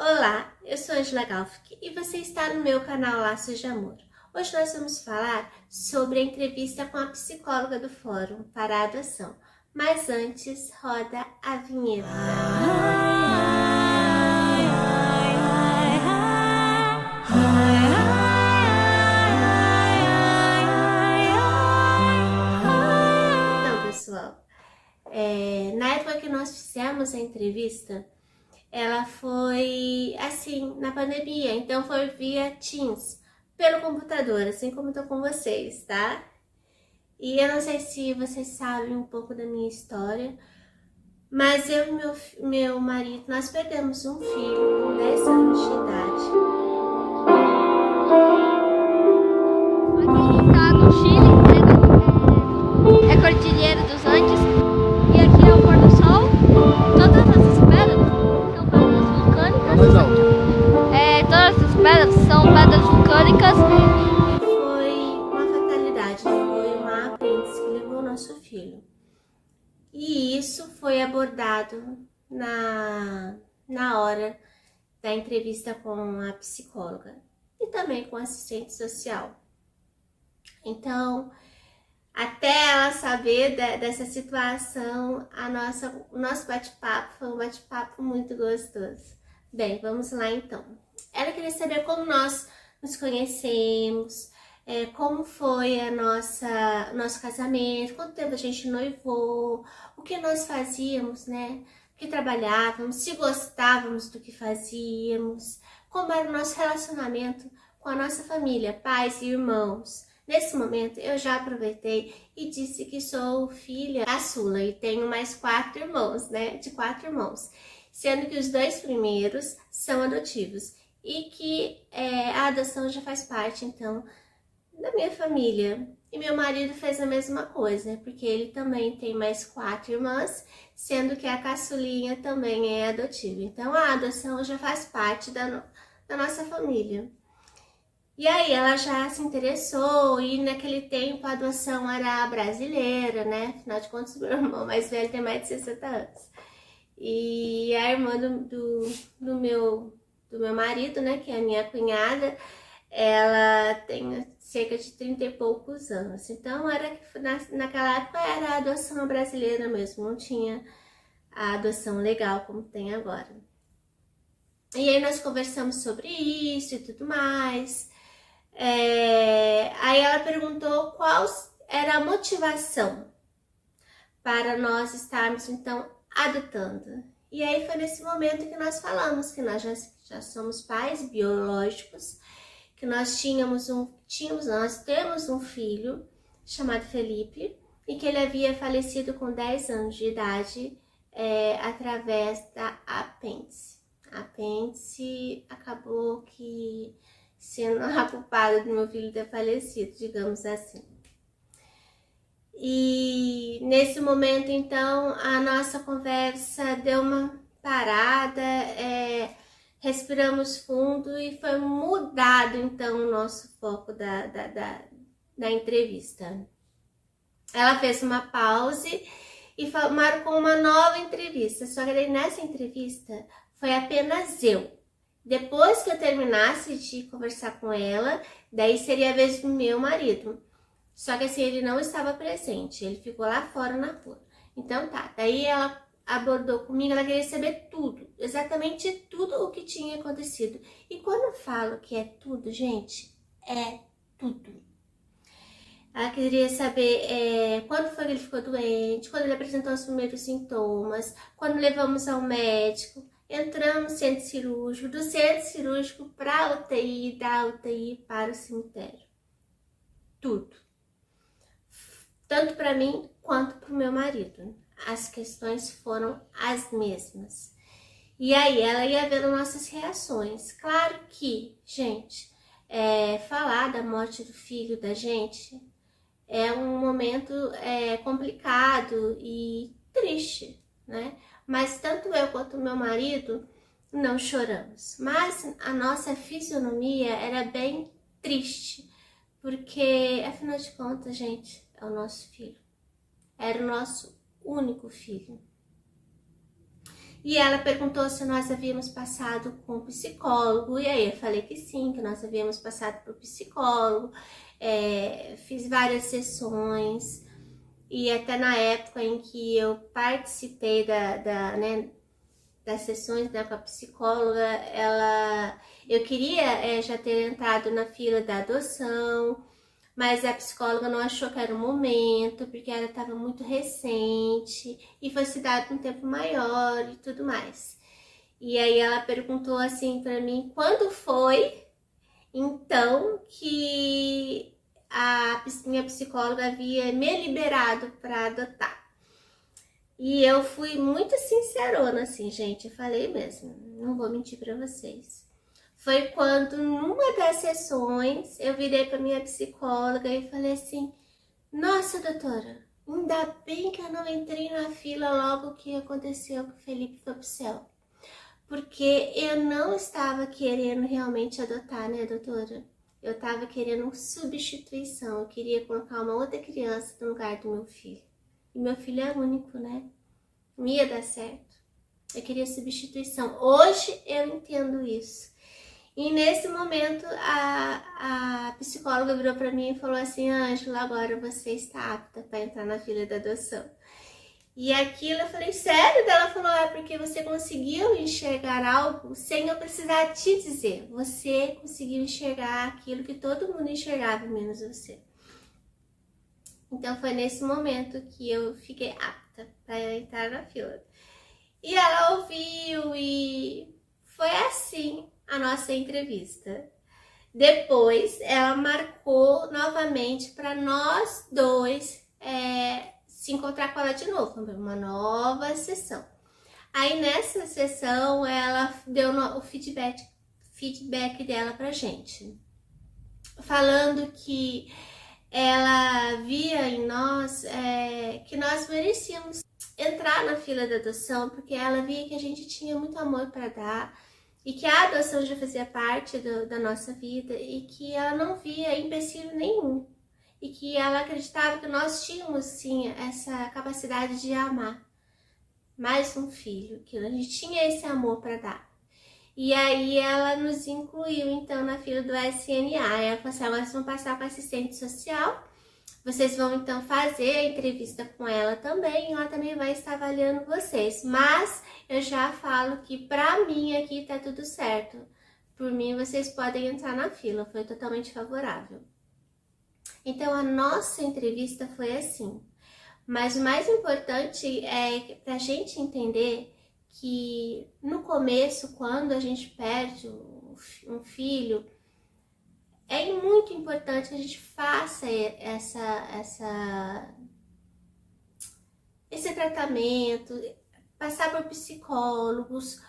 Olá, eu sou Angela Galfic e você está no meu canal Laços de Amor. Hoje nós vamos falar sobre a entrevista com a psicóloga do Fórum para a Adoção. Mas antes, roda a vinheta. Então, pessoal, na época que nós fizemos a entrevista, ela foi assim, na pandemia, então foi via Teams, pelo computador, assim como estou com vocês, tá? E eu não sei se vocês sabem um pouco da minha história, mas eu e meu marido, nós perdemos um filho com 10 anos de idade. Aqui a gente tá no Chile, é Cordilheira dos Andes, e aqui é o pôr do sol. Todas essas pedras são pedras vulcânicas. Mais alto. Todas essas pedras são pedras vulcânicas. Foi uma fatalidade, foi uma apêndice que levou o nosso filho. E isso foi abordado na hora da entrevista com a psicóloga e também com a assistente social. Então, até ela saber dessa situação, o nosso bate-papo foi um bate-papo muito gostoso. Bem, vamos lá então. Ela queria saber como nós nos conhecemos, como foi nosso casamento, quanto tempo a gente noivou, o que nós fazíamos, né? O que trabalhávamos, se gostávamos do que fazíamos, como era o nosso relacionamento com a nossa família, pais e irmãos. Nesse momento, eu já aproveitei e disse que sou filha caçula e tenho mais 4 irmãos, né? De 4 irmãos, sendo que os 2 primeiros são adotivos e que a adoção já faz parte, então, da minha família. E meu marido fez a mesma coisa, porque ele também tem mais 4 irmãs, sendo que a caçulinha também é adotiva. Então, a adoção já faz parte da nossa família. E aí ela já se interessou e naquele tempo a adoção era brasileira, né? Afinal de contas, meu irmão mais velho tem mais de 60 anos. E a irmã do meu marido, né, que é a minha cunhada, ela tem cerca de 30 e poucos anos. Então, naquela época era a adoção brasileira mesmo, não tinha a adoção legal como tem agora. E aí nós conversamos sobre isso e tudo mais. Aí ela perguntou qual era a motivação para nós estarmos então adotando. E aí foi nesse momento que nós falamos que nós já somos pais biológicos, que nós temos um filho chamado Felipe e que ele havia falecido com 10 anos de idade através da apêndice. A apêndice acabou que sendo a culpada do meu filho ter falecido, digamos assim. E nesse momento, então, a nossa conversa deu uma parada, respiramos fundo e foi mudado, então, o nosso foco da entrevista. Ela fez uma pause e marcou uma nova entrevista, só que daí nessa entrevista foi apenas eu. Depois que eu terminasse de conversar com ela, daí seria a vez do meu marido. Só que assim, ele não estava presente, ele ficou lá fora na rua. Então tá, daí ela abordou comigo, ela queria saber tudo, exatamente tudo o que tinha acontecido. E quando eu falo que é tudo, gente, é tudo. Ela queria saber quando foi que ele ficou doente, quando ele apresentou os primeiros sintomas, quando levamos ao médico, entramos no centro cirúrgico, do centro cirúrgico para a UTI, da UTI para o cemitério. Tudo. Tanto para mim quanto para o meu marido. As questões foram as mesmas. E aí ela ia vendo nossas reações. Claro que, gente, falar da morte do filho da gente é um momento complicado e triste, né? Mas tanto eu quanto o meu marido não choramos. Mas a nossa fisionomia era bem triste, porque afinal de contas, gente, é o nosso filho. Era o nosso único filho. E ela perguntou se nós havíamos passado com o psicólogo, e aí eu falei que sim, que nós havíamos passado por psicólogo, fiz várias sessões, e até na época em que eu participei das sessões, né, com a psicóloga, eu queria já ter entrado na fila da adoção, mas a psicóloga não achou que era o momento, porque ela estava muito recente e foi se dado um tempo maior e tudo mais. E aí ela perguntou assim para mim, quando foi então que a minha psicóloga havia me liberado para adotar. E eu fui muito sincerona assim, gente, eu falei mesmo, não vou mentir para vocês. Foi quando, numa das sessões, eu virei para minha psicóloga e falei assim, nossa, doutora, ainda bem que eu não entrei na fila logo que aconteceu que o Felipe foi pro céu. Porque eu não estava querendo realmente adotar, né, doutora? Eu estava querendo substituição, eu queria colocar uma outra criança no lugar do meu filho. E meu filho é único, né? Não ia dar certo. Eu queria substituição. Hoje eu entendo isso. E nesse momento a psicóloga virou para mim e falou assim, Ângela, agora você está apta para entrar na fila da adoção. E aquilo eu falei, sério? Ela falou, porque você conseguiu enxergar algo sem eu precisar te dizer. Você conseguiu enxergar aquilo que todo mundo enxergava, menos você. Então foi nesse momento que eu fiquei apta para entrar na fila. E ela ouviu e foi assim a nossa entrevista. Depois ela marcou novamente para nós dois se encontrar com ela de novo, uma nova sessão. Aí nessa sessão ela deu o feedback dela pra gente, falando que ela via em nós que nós merecíamos entrar na fila da adoção, porque ela via que a gente tinha muito amor para dar e que a adoção já fazia parte da nossa vida e que ela não via empecilho nenhum e que ela acreditava que nós tínhamos sim essa capacidade de amar mais um filho, que a gente tinha esse amor para dar. E aí ela nos incluiu então na fila do SNA. Ela falou assim, agora vocês vão passar para assistente social, vocês vão então fazer a entrevista com ela também, e ela também vai estar avaliando vocês. Mas eu já falo que pra mim aqui tá tudo certo. Por mim vocês podem entrar na fila, foi totalmente favorável. Então a nossa entrevista foi assim. Mas o mais importante é pra gente entender que no começo, quando a gente perde um filho, é muito importante que a gente faça esse tratamento, passar por psicólogos,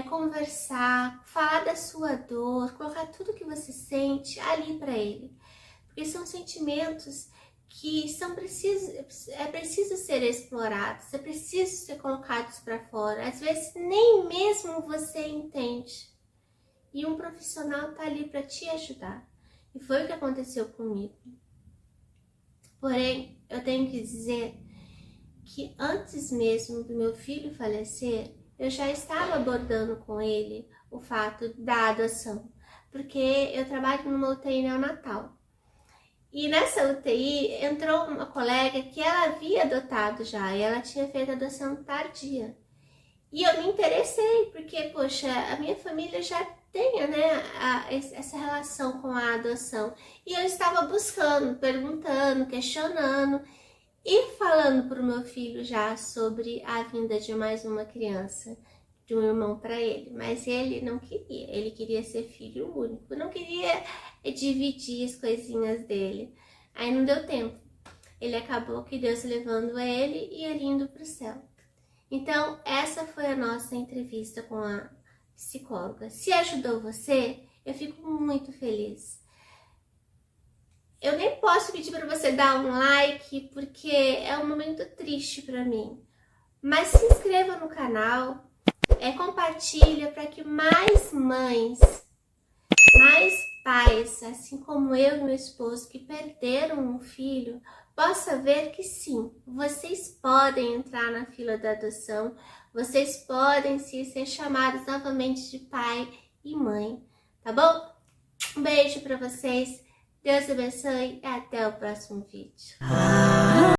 conversar, falar da sua dor, colocar tudo que você sente ali para ele. Porque são sentimentos que é preciso ser explorados, é preciso ser colocados para fora. Às vezes nem mesmo você entende. E um profissional tá ali para te ajudar. E foi o que aconteceu comigo. Porém, eu tenho que dizer que antes mesmo do meu filho falecer, eu já estava abordando com ele o fato da adoção. Porque eu trabalho numa UTI neonatal. E nessa UTI entrou uma colega que ela havia adotado já, e ela tinha feito adoção tardia. E eu me interessei, porque, poxa, a minha família já tem, né, essa relação com a adoção. E eu estava buscando, perguntando, questionando e falando para o meu filho já sobre a vinda de mais uma criança, de um irmão para ele. Mas ele não queria, ele queria ser filho único, não queria dividir as coisinhas dele. Aí não deu tempo. Ele acabou que Deus levando ele e ele indo para o céu. Então, essa foi a nossa entrevista com a psicóloga. Se ajudou você, eu fico muito feliz. Eu nem posso pedir para você dar um like, porque é um momento triste para mim. Mas se inscreva no canal, compartilha para que mais mães, mais pais, assim como eu e meu esposo, que perderam um filho, possa ver que sim, vocês podem entrar na fila da adoção, vocês podem sim ser chamados novamente de pai e mãe, tá bom? Um beijo para vocês, Deus abençoe e até o próximo vídeo.